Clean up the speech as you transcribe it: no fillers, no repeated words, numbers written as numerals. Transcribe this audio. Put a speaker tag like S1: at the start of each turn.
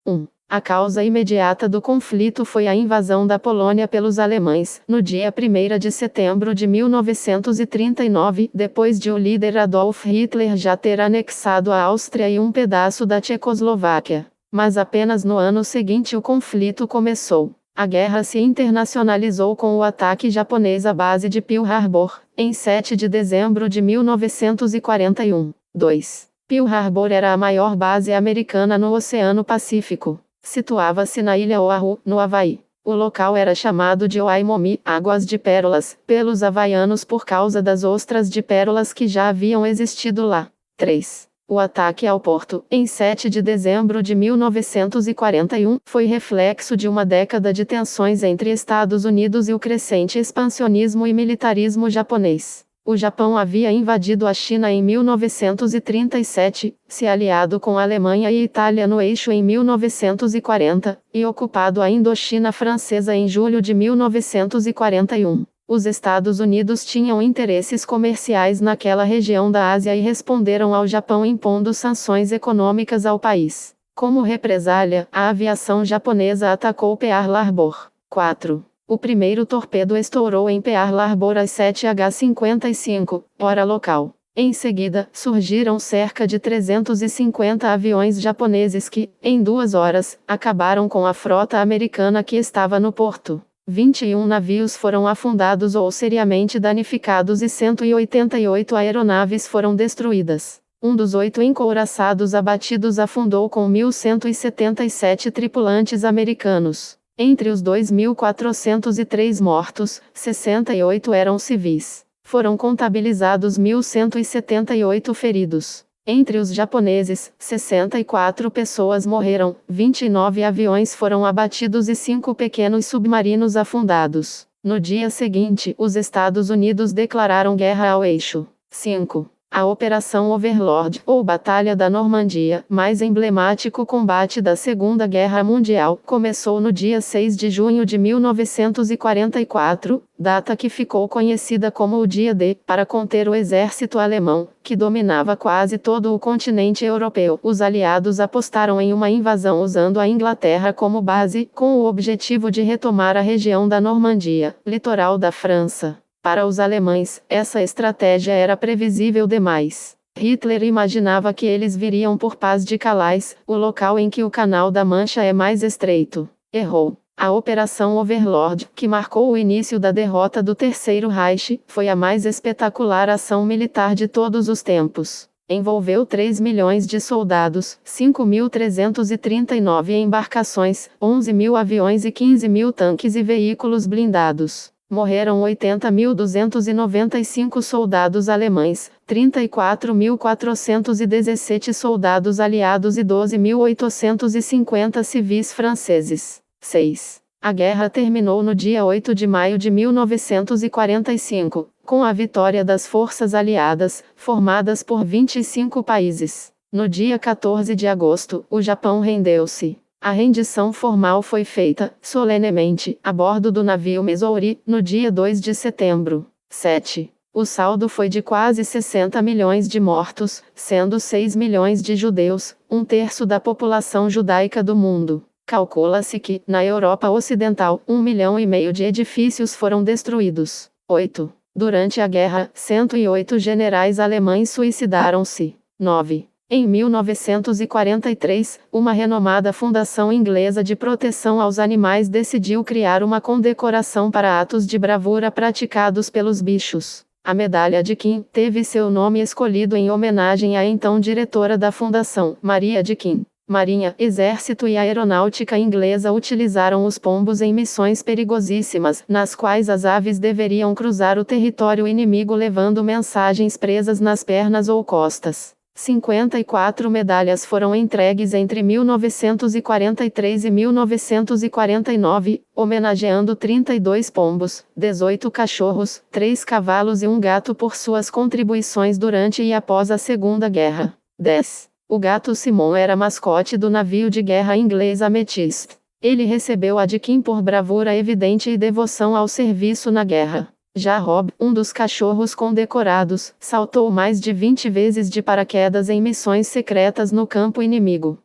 S1: 1. A causa imediata do conflito foi a invasão da Polônia pelos alemães, no dia 1º de setembro de 1939, depois de o líder Adolf Hitler já ter anexado a Áustria e um pedaço da Tchecoslováquia. Mas apenas no ano seguinte o conflito começou. A guerra se internacionalizou com o ataque japonês à base de Pearl Harbor, em 7 de dezembro de 1941. 2. Pearl Harbor era a maior base americana no Oceano Pacífico. Situava-se na ilha Oahu, no Havaí. O local era chamado de Waimomi, Águas de Pérolas, pelos havaianos por causa das ostras de pérolas que já haviam existido lá. 3. O ataque ao porto, em 7 de dezembro de 1941, foi reflexo de uma década de tensões entre Estados Unidos e o crescente expansionismo e militarismo japonês. O Japão havia invadido a China em 1937, se aliado com a Alemanha e Itália no eixo em 1940, e ocupado a Indochina francesa em julho de 1941. Os Estados Unidos tinham interesses comerciais naquela região da Ásia e responderam ao Japão impondo sanções econômicas ao país. Como represália, a aviação japonesa atacou Pearl Harbor. 4. O primeiro torpedo estourou em Pearl Harbor às 7h55, hora local. Em seguida, surgiram cerca de 350 aviões japoneses que, em 2 horas, acabaram com a frota americana que estava no porto. 21 navios foram afundados ou seriamente danificados e 188 aeronaves foram destruídas. Um dos 8 encouraçados abatidos afundou com 1.177 tripulantes americanos. Entre os 2.403 mortos, 68 eram civis. Foram contabilizados 1.178 feridos. Entre os japoneses, 64 pessoas morreram, 29 aviões foram abatidos e 5 pequenos submarinos afundados. No dia seguinte, os Estados Unidos declararam guerra ao eixo. 5. A Operação Overlord, ou Batalha da Normandia, mais emblemático combate da Segunda Guerra Mundial, começou no dia 6 de junho de 1944, data que ficou conhecida como o Dia D, para conter o exército alemão, que dominava quase todo o continente europeu. Os aliados apostaram em uma invasão usando a Inglaterra como base, com o objetivo de retomar a região da Normandia, litoral da França. Para os alemães, essa estratégia era previsível demais. Hitler imaginava que eles viriam por Paz de Calais, o local em que o Canal da Mancha é mais estreito. Errou. A Operação Overlord, que marcou o início da derrota do Terceiro Reich, foi a mais espetacular ação militar de todos os tempos. Envolveu 3 milhões de soldados, 5.339 embarcações, 11.000 aviões e 15.000 tanques e veículos blindados. Morreram 80.295 soldados alemães, 34.417 soldados aliados e 12.850 civis franceses. 6. A guerra terminou no dia 8 de maio de 1945, com a vitória das forças aliadas, formadas por 25 países. No dia 14 de agosto, o Japão rendeu-se. A rendição formal foi feita, solenemente, a bordo do navio Missouri, no dia 2 de setembro. 7. O saldo foi de quase 60 milhões de mortos, sendo 6 milhões de judeus, 1/3 da população judaica do mundo. Calcula-se que, na Europa Ocidental, 1,5 milhão de edifícios foram destruídos. 8. Durante a guerra, 108 generais alemães suicidaram-se. 9. Em 1943, uma renomada fundação inglesa de proteção aos animais decidiu criar uma condecoração para atos de bravura praticados pelos bichos. A Medalha de Kim teve seu nome escolhido em homenagem à então diretora da fundação, Maria de Kim. Marinha, Exército e Aeronáutica inglesa utilizaram os pombos em missões perigosíssimas, nas quais as aves deveriam cruzar o território inimigo levando mensagens presas nas pernas ou costas. 54 medalhas foram entregues entre 1943 e 1949, homenageando 32 pombos, 18 cachorros, 3 cavalos e um gato por suas contribuições durante e após a Segunda Guerra. 10. O gato Simon era mascote do navio de guerra inglês Amethyst. Ele recebeu a de Kim por bravura evidente e devoção ao serviço na guerra. Já Rob, um dos cachorros condecorados, saltou mais de 20 vezes de paraquedas em missões secretas no campo inimigo.